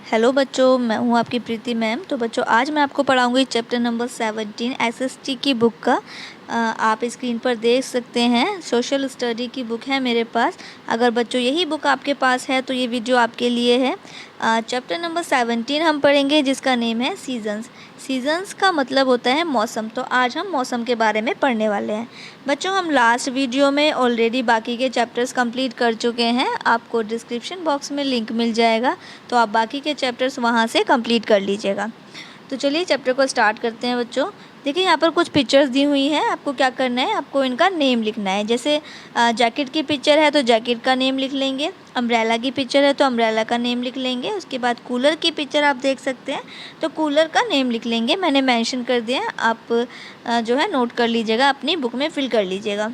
Hello बच्चों, मैं हूँ आपकी प्रीति मैम। तो बच्चों आज मैं आपको पढ़ाऊँगी चैप्टर नंबर 17 एसएसटी की बुक का। आप स्क्रीन पर देख सकते हैं, सोशल स्टडी की बुक है मेरे पास। अगर बच्चों यही बुक आपके पास है तो ये वीडियो आपके लिए है। चैप्टर नंबर 17 हम पढ़ेंगे जिसका नेम है सीजन्स। सीजन्स का मतलब होता है मौसम। तो आज हम मौसम के बारे में पढ़ने वाले हैं। बच्चों हम लास्ट वीडियो में ऑलरेडी बाकी के चैप्टर्स कंप्लीट कर चुके हैं। आपको डिस्क्रिप्शन बॉक्स में लिंक मिल जाएगा, तो आप बाकी के चैप्टर्स वहाँ से कंप्लीट कर लीजिएगा। तो चलिए चैप्टर को स्टार्ट करते हैं बच्चों। देखिए यहाँ पर कुछ पिक्चर्स दी हुई हैं। आपको क्या करना है, आपको इनका नेम लिखना है। जैसे जैकेट की पिक्चर है तो जैकेट का नेम लिख लेंगे। अम्ब्रेला की पिक्चर है तो अम्ब्रेला का नेम लिख लेंगे। उसके बाद कूलर की पिक्चर आप देख सकते हैं तो कूलर का नेम लिख लेंगे। मैंने मेंशन कर दिया है, आप जो है नोट कर लीजिएगा, अपनी बुक में फिल कर लीजिएगा।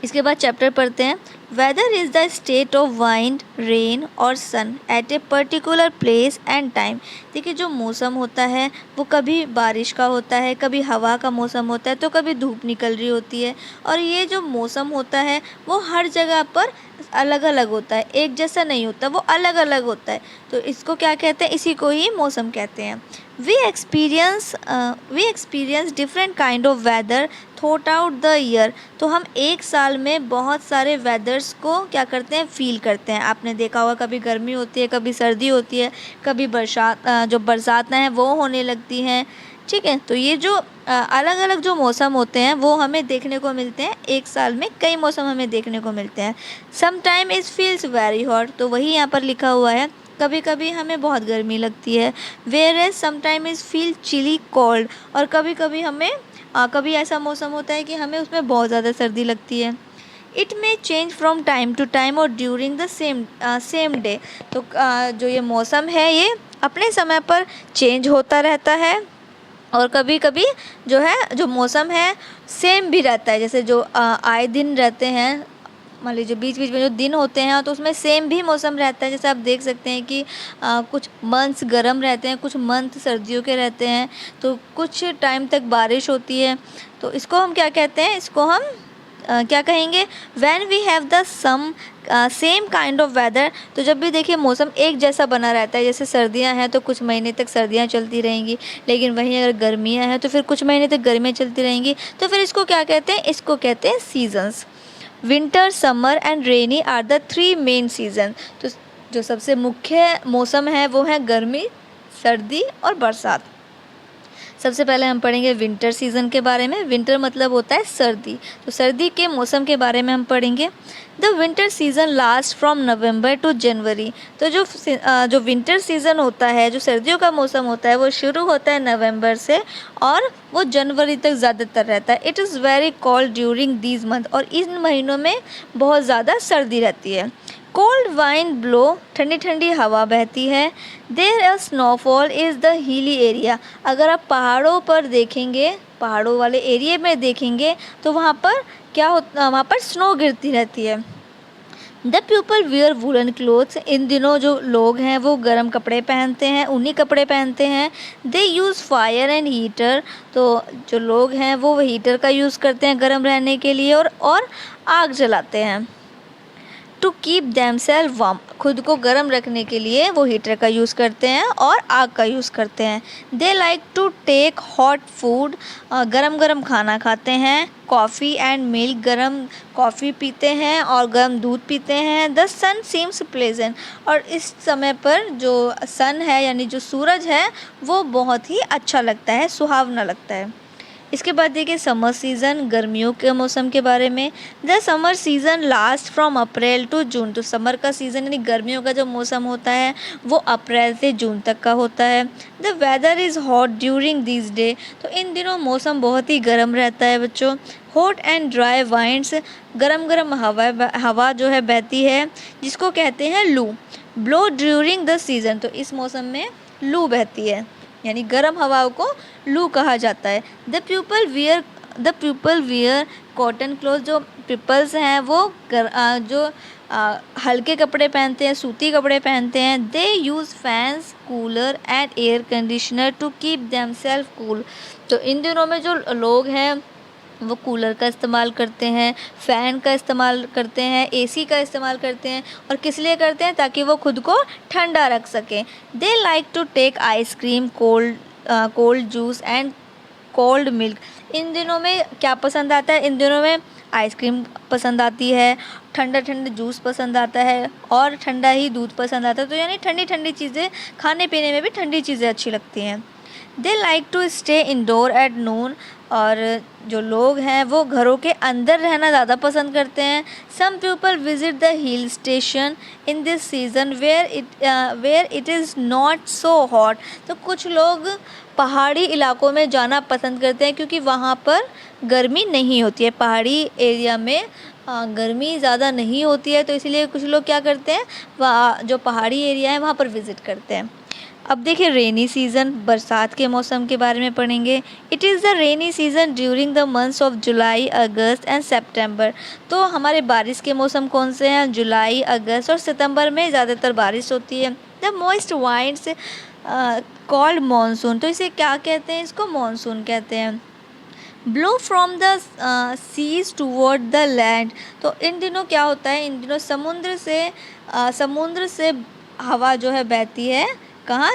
इसके बाद चैप्टर पढ़ते हैं। Weather is the state of wind, rain और sun at a particular place and time. देखिए जो मौसम होता है वो कभी बारिश का होता है, कभी हवा का मौसम होता है, तो कभी धूप निकल रही होती है। और ये जो मौसम होता है वो हर जगह पर अलग अलग होता है, एक जैसा नहीं होता, वो अलग अलग होता है। तो इसको क्या कहते हैं, इसी को ही मौसम कहते हैं। We experience different kind of weather throughout the year. तो हम एक साल में बहुत सारे वेदर्स को क्या करते हैं, फील करते हैं। आपने देखा होगा कभी गर्मी होती है, कभी सर्दी होती है, कभी जो बरसातें हैं वो होने लगती हैं। ठीक है, तो ये जो अलग अलग जो मौसम होते हैं वो हमें देखने को मिलते हैं। एक साल में कई मौसम हमें देखने को मिलते हैं। Some time it feels very hot, तो वही यहाँ पर लिखा हुआ है, कभी कभी हमें बहुत गर्मी लगती है। Whereas sometime is feel chilly cold, और कभी कभी हमें कभी ऐसा मौसम होता है कि हमें उसमें बहुत ज़्यादा सर्दी लगती है। It may change from time to time और ड्यूरिंग द सेम डे। तो जो ये मौसम है ये अपने समय पर चेंज होता रहता है, और कभी कभी जो है जो मौसम है सेम भी रहता है। जैसे जो आए दिन रहते हैं, मान लीजिए बीच बीच में जो दिन होते हैं तो उसमें सेम भी मौसम रहता है। जैसे आप देख सकते हैं कि कुछ मंथ्स गर्म रहते हैं, कुछ मंथ सर्दियों के रहते हैं, तो कुछ टाइम तक बारिश होती है। तो इसको हम क्या कहते हैं, इसको हम क्या कहेंगे, when we have the some same kind of weather. तो जब भी देखिए मौसम एक जैसा बना रहता है, जैसे सर्दियां हैं तो कुछ महीने तक सर्दियां चलती रहेंगी, लेकिन वहीं अगर गर्मियां हैं तो फिर कुछ महीने तक गर्मियां चलती रहेंगी। तो फिर इसको क्या कहते हैं, इसको कहते हैं seasons. Winter, summer and rainy are the 3 main season. तो जो सबसे मुख्य मौसम है वो है गर्मी, सर्दी और बरसात। सबसे पहले हम पढ़ेंगे विंटर सीज़न के बारे में। विंटर मतलब होता है सर्दी, तो सर्दी के मौसम के बारे में हम पढ़ेंगे। The winter season last from November to January. तो जो विंटर सीज़न होता है, जो सर्दियों का मौसम होता है, वो शुरू होता है नवंबर से और वो जनवरी तक ज़्यादातर रहता है। It is very cold during these month, और इन महीनों में बहुत ज़्यादा सर्दी रहती है। कोल्ड वाइंड ब्लो, ठंडी ठंडी हवा बहती है। There a snowfall is the hilly area. अगर आप पहाड़ों पर देखेंगे, पहाड़ों वाले एरिया में देखेंगे तो वहाँ पर क्या होता, वहाँ पर स्नो गिरती रहती है। The people wear woollen clothes. इन दिनों जो लोग हैं वो गर्म कपड़े पहनते हैं, ऊनी कपड़े पहनते हैं। They use fire and heater. तो जो लोग हैं वो हीटर का यूज़ करते हैं गर्म रहने के लिए, और आग जलाते हैं। टू कीप दैमसेल्फ वार्म, खुद को गर्म रखने के लिए वो हीटर का यूज़ करते हैं और आग का यूज़ करते हैं। They like to take hot food, गरम गरम खाना खाते हैं। कॉफ़ी एंड मिल्क, गरम कॉफ़ी पीते हैं और गर्म दूध पीते हैं। द सन सीम्स प्लेजेंट, और इस समय पर जो सन है यानी जो सूरज है वो बहुत ही अच्छा लगता है, सुहावना लगता है। इसके बाद देखिए समर सीज़न, गर्मियों के मौसम के बारे में। The summer season last from April to June. तो समर का सीज़न यानी गर्मियों का जो मौसम होता है वो अप्रैल से जून तक का होता है। The weather is hot during this day. तो इन दिनों मौसम बहुत ही गर्म रहता है बच्चों। हॉट एंड ड्राई वाइंड्स, गरम गरम हवा जो है बहती है, जिसको कहते हैं लू। ब्लो ड्यूरिंग द सीज़न, तो इस मौसम में लू बहती है, यानी गर्म हवाओं को लू कहा जाता है। The people wear cotton cloth. जो पीपल्स हैं वो हल्के कपड़े पहनते हैं, सूती कपड़े पहनते हैं। They use fans, cooler and air conditioner to keep themselves cool. तो इन दिनों में जो लोग हैं वो कूलर का इस्तेमाल करते हैं, फ़ैन का इस्तेमाल करते हैं, एसी का इस्तेमाल करते हैं। और किस लिए करते हैं? ताकि वो खुद को ठंडा रख सकें। They like to take ice cream, cold juice and cold milk. इन दिनों में क्या पसंद आता है? इन दिनों में आइसक्रीम पसंद आती है, ठंडा ठंडा जूस पसंद आता है और ठंडा ही दूध पसंद आता है। तो यानी ठंडी ठंडी चीज़ें खाने पीने में भी ठंडी चीज़ें अच्छी लगती हैं। They like to stay indoor at noon. और जो लोग हैं वो घरों के अंदर रहना ज़्यादा पसंद करते हैं। Some people visit the hill station in this season where it is not so hot. तो कुछ लोग पहाड़ी इलाकों में जाना पसंद करते हैं क्योंकि वहाँ पर गर्मी नहीं होती है। पहाड़ी एरिया में गर्मी ज़्यादा नहीं होती है, तो इसलिए कुछ लोग क्या करते हैं, वहाँ जो पहाड़ी एरिया है वहाँ पर विज़िट करते हैं। अब देखिए रेनी सीज़न, बरसात के मौसम के बारे में पढ़ेंगे। It is the rainy season during the months of July, August and September. तो हमारे बारिश के मौसम कौन से हैं? जुलाई, अगस्त और सितंबर में ज़्यादातर बारिश होती है। The moist winds called monsoon. तो इसे क्या कहते हैं? इसको मानसून कहते हैं। Blow from the seas toward the land. तो इन दिनों क्या होता है? इन दिनों समुद्र से हवा जो है बहती है कहाँ?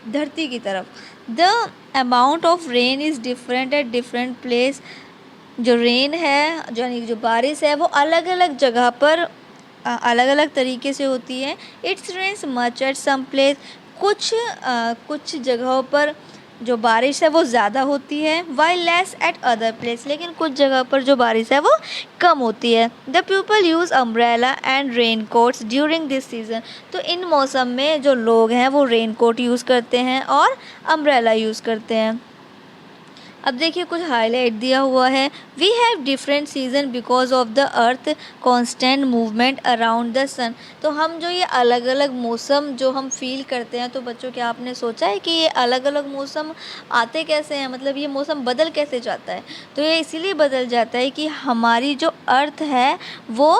धरती की तरफ। The amount of rain is different at different place. जो रेन है, जो यानी जो बारिश है, वो अलग अलग जगह पर अलग अलग तरीके से होती है। It's rains much at some place. कुछ जगहों पर जो बारिश है वो ज़्यादा होती है, while less at other place. लेकिन कुछ जगह पर जो बारिश है वो कम होती है। The people use umbrella and rain quotes during this season. तो इन मौसम में जो लोग हैं वो रेन कोट यूज़ करते हैं और अम्ब्रेला यूज़ करते हैं। अब देखिए कुछ हाईलाइट दिया हुआ है। We have different season because of the earth constant movement around the sun. तो हम जो ये अलग अलग मौसम जो हम फील करते हैं, तो बच्चों क्या आपने सोचा है कि ये अलग अलग मौसम आते कैसे हैं? मतलब ये मौसम बदल कैसे जाता है? तो ये इसीलिए बदल जाता है कि हमारी जो अर्थ है वो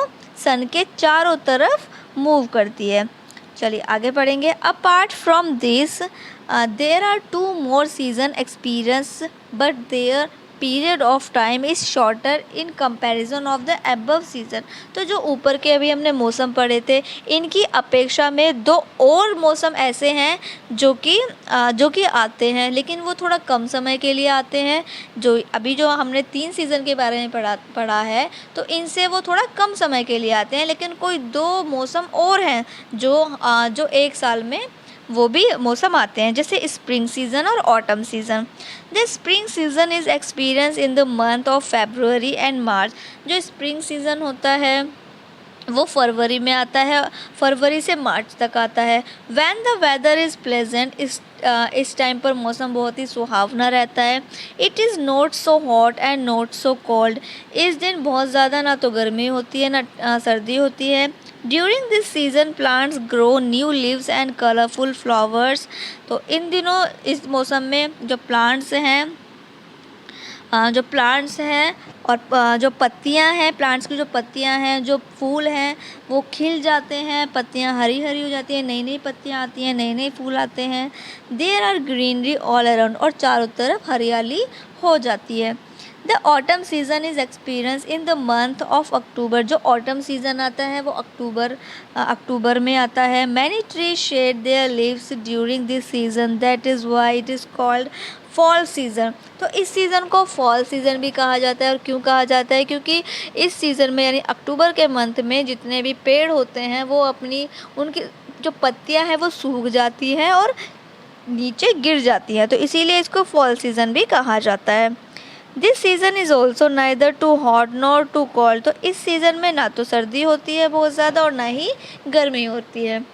सन के चारों तरफ मूव करती है। चलिए आगे पढ़ेंगे। Apart from this there are 2 more season experience but their period of time is shorter in comparison of the above season। तो जो ऊपर के अभी हमने मौसम पढ़े थे, इनकी अपेक्षा में 2 और मौसम ऐसे हैं जो कि आते हैं, लेकिन वो थोड़ा कम समय के लिए आते हैं। जो हमने 3 सीज़न के बारे में पढ़ा है, तो इनसे वो थोड़ा कम समय के लिए आते हैं। लेकिन कोई 2 मौसम और हैं जो एक साल में वो भी मौसम आते हैं, जैसे स्प्रिंग सीज़न और autumn season. The spring season is experience in the month of February and March. जो स्प्रिंग सीज़न होता है वो फरवरी में आता है, फरवरी से मार्च तक आता है। When the weather is pleasant, इस टाइम पर मौसम बहुत ही सुहावना रहता है। It is not so hot and not so cold. इस दिन बहुत ज़्यादा ना तो गर्मी होती है ना सर्दी होती है। During this season plants grow new leaves and colourful flowers. तो इन दिनों इस मौसम में जो प्लांट्स हैं और जो पत्तियां हैं, प्लांट्स की जो पत्तियां हैं, जो फूल हैं, वो खिल जाते हैं। पत्तियां हरी हरी हो जाती हैं, नई नई पत्तियां आती हैं, नए नए फूल आते हैं। There are greenery all around. और चारों तरफ हरियाली हो जाती है। The autumn season is experience in the month of October. जो ऑटम सीज़न आता है वो अक्टूबर में आता है। Many trees shade there leaves during this season, that is why it is called fall season. तो इस सीज़न को फॉल सीज़न भी कहा जाता है। और क्यों कहा जाता है? क्योंकि इस सीज़न में यानी अक्टूबर के मंथ में जितने भी पेड़ होते हैं वो उनकी जो पत्तियां हैं वो सूख जाती हैं और नीचे गिर जाती है, तो इसीलिए इसको फॉल सीज़न भी कहा जाता है। This season is also neither too hot nor too cold. तो इस सीज़न में ना तो सर्दी होती है बहुत ज़्यादा और ना ही गर्मी होती है।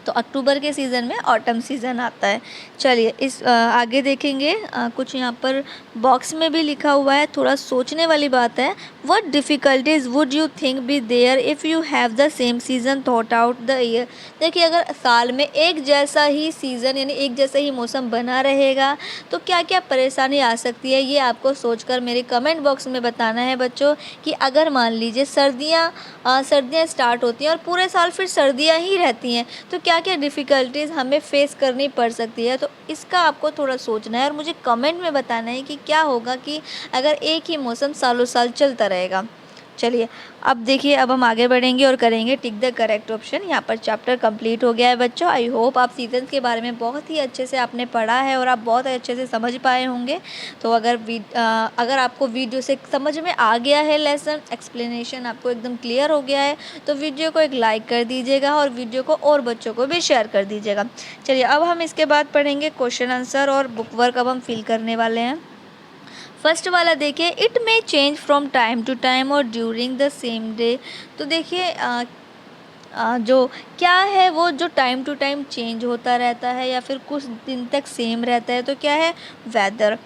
तो अक्टूबर के सीज़न में ऑटम सीज़न आता है। चलिए आगे देखेंगे। कुछ यहाँ पर बॉक्स में भी लिखा हुआ है, थोड़ा सोचने वाली बात है। What difficulties would you think be there if you have the same season थॉट आउट द ईयर। देखिए अगर साल में एक जैसा ही सीज़न यानी एक जैसा ही मौसम बना रहेगा तो क्या क्या परेशानी आ सकती है, ये आपको सोचकर मेरे कमेंट बॉक्स में बताना है बच्चों। कि अगर मान लीजिए सर्दियाँ स्टार्ट होती हैं और पूरे साल फिर सर्दियाँ ही रहती हैं, तो क्या क्या डिफ़िकल्टीज़ हमें फ़ेस करनी पड़ सकती है। तो इसका आपको थोड़ा सोचना है और मुझे कमेंट में बताना है कि क्या होगा कि अगर एक ही मौसम सालों साल चलता रहेगा। चलिए, अब देखिए, अब हम आगे बढ़ेंगे और करेंगे टिक द करेक्ट ऑप्शन। यहाँ पर चैप्टर कंप्लीट हो गया है बच्चों। आई होप आप सीजन्स के बारे में बहुत ही अच्छे से आपने पढ़ा है और आप बहुत अच्छे से समझ पाए होंगे। तो अगर आपको वीडियो से समझ में आ गया है, लेसन एक्सप्लेनेशन आपको एकदम क्लियर हो गया है, तो वीडियो को एक लाइक कर दीजिएगा और वीडियो को और बच्चों को भी शेयर कर दीजिएगा। चलिए, अब हम इसके बाद पढ़ेंगे क्वेश्चन आंसर और बुक वर्क अब हम फिल करने वाले हैं। फर्स्ट वाला देखिए, it may change from time to time और ड्यूरिंग द सेम डे। तो देखिए, जो क्या है वो जो टाइम टू टाइम चेंज होता रहता है या फिर कुछ दिन तक सेम रहता है, तो क्या है? वेदर,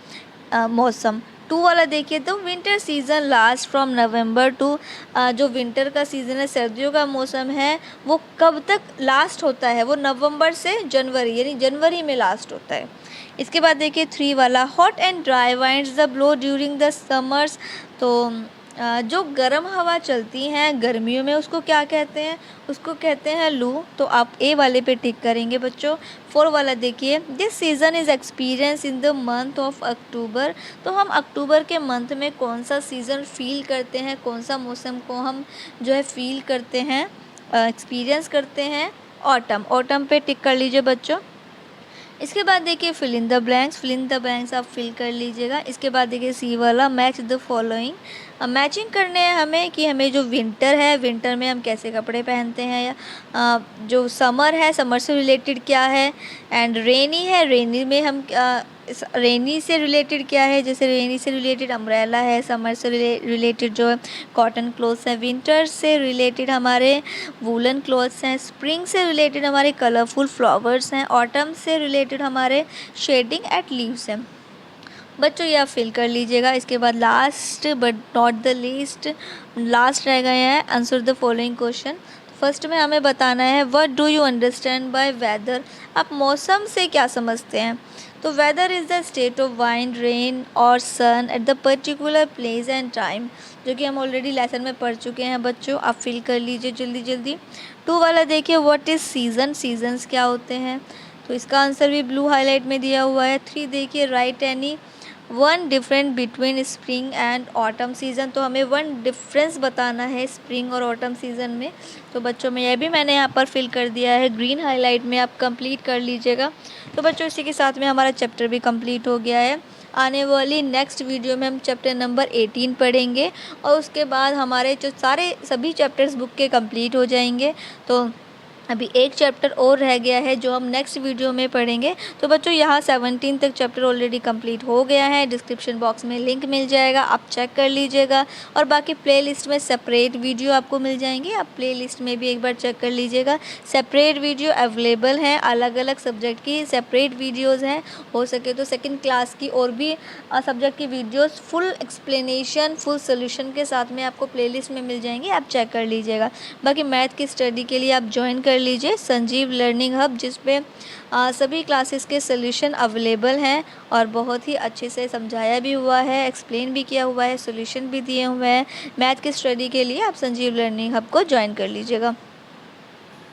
मौसम। टू वाला देखिए, तो winter season last from November to, जो विंटर का सीज़न है, सर्दियों का मौसम है, वो कब तक लास्ट होता है? वो नवंबर से जनवरी, यानी जनवरी में लास्ट होता है। इसके बाद देखिए थ्री वाला, hot and dry winds the blow during the summers. तो जो गर्म हवा चलती हैं गर्मियों में, उसको क्या कहते हैं? उसको कहते हैं लू। तो आप ए वाले पे टिक करेंगे बच्चों। फोर वाला देखिए, this season is experience in the month of अक्टूबर। तो हम अक्टूबर के मंथ में कौन सा सीज़न फील करते हैं, कौन सा मौसम को हम जो है फील करते हैं, एक्सपीरियंस करते हैं? ऑटम। ऑटम पे टिक कर लीजिए बच्चों। इसके बाद देखिए fill in the blanks. Fill in the blanks आप फिल कर लीजिएगा। इसके बाद देखिए सी वाला, मैच द फॉलोइंग। मैचिंग करने हैं हमें कि हमें जो विंटर है, विंटर में हम कैसे कपड़े पहनते हैं, या जो समर है, समर से रिलेटेड क्या है, एंड रेनी है, रेनी में हम रेनी से रिलेटेड क्या है, जैसे रेनी से रिलेटेड अम्ब्रेला है, समर से रिलेटेड जो है कॉटन क्लोथ्स हैं, विंटर से रिलेटेड हमारे वूलन क्लोथ्स हैं, स्प्रिंग से रिलेटेड हमारे कलरफुल फ्लावर्स हैं, ऑटम से रिलेटेड हमारे शेडिंग एट लीव्स हैं। बच्चों ये आप फिल कर लीजिएगा। इसके बाद last but not the least, last रह गए हैं, answer the following question. First में हमें बताना है what do you understand by weather. आप मौसम से क्या समझते हैं? तो weather is the state of wind, rain और sun at the particular place and time, जो कि हम ऑलरेडी लेसन में पढ़ चुके हैं बच्चों। आप फिल कर लीजिए जल्दी जल्दी। टू वाला देखिए, व्हाट इज़ सीज़न, सीजन्स क्या होते हैं? तो इसका आंसर भी ब्लू हाईलाइट में दिया हुआ है। थ्री देखिए, right any one different between spring and autumn season. तो हमें वन डिफरेंस बताना है स्प्रिंग और ऑटम सीज़न में। तो बच्चों में यह भी मैंने यहाँ पर फिल कर दिया है ग्रीन हाईलाइट में, आप कंप्लीट कर लीजिएगा। तो बच्चों इसी के साथ में हमारा चैप्टर भी कंप्लीट हो गया है। आने वाली नेक्स्ट वीडियो में हम चैप्टर नंबर 18 पढ़ेंगे और उसके बाद हमारे जो सभी चैप्टर्स बुक के कंप्लीट हो जाएंगे। तो अभी एक चैप्टर और रह गया है जो हम नेक्स्ट वीडियो में पढ़ेंगे। तो बच्चों यहाँ 17 तक चैप्टर ऑलरेडी कंप्लीट हो गया है। डिस्क्रिप्शन बॉक्स में लिंक मिल जाएगा, आप चेक कर लीजिएगा। और बाकी प्लेलिस्ट में सेपरेट वीडियो आपको मिल जाएंगे, आप प्लेलिस्ट में भी एक बार चेक कर लीजिएगा। सेपरेट वीडियो अवेलेबल हैं, अलग अलग सब्जेक्ट की सेपरेट वीडियोज़ हैं। हो सके तो सेकेंड क्लास की और भी सब्जेक्ट की videos full explanation, full solution के साथ में आपको प्लेलिस्ट में मिल जाएंगे, आप चेक कर लीजिएगा। बाकी मैथ की स्टडी के लिए आप ज्वाइन कर लीजिए संजीव लर्निंग हब, जिस पे सभी क्लासेस के सॉल्यूशन अवेलेबल हैं और बहुत ही अच्छे से समझाया भी हुआ है, एक्सप्लेन भी किया हुआ है, सॉल्यूशन भी दिए हुए हैं। मैथ की स्टडी के लिए आप संजीव लर्निंग हब को ज्वाइन कर लीजिएगा।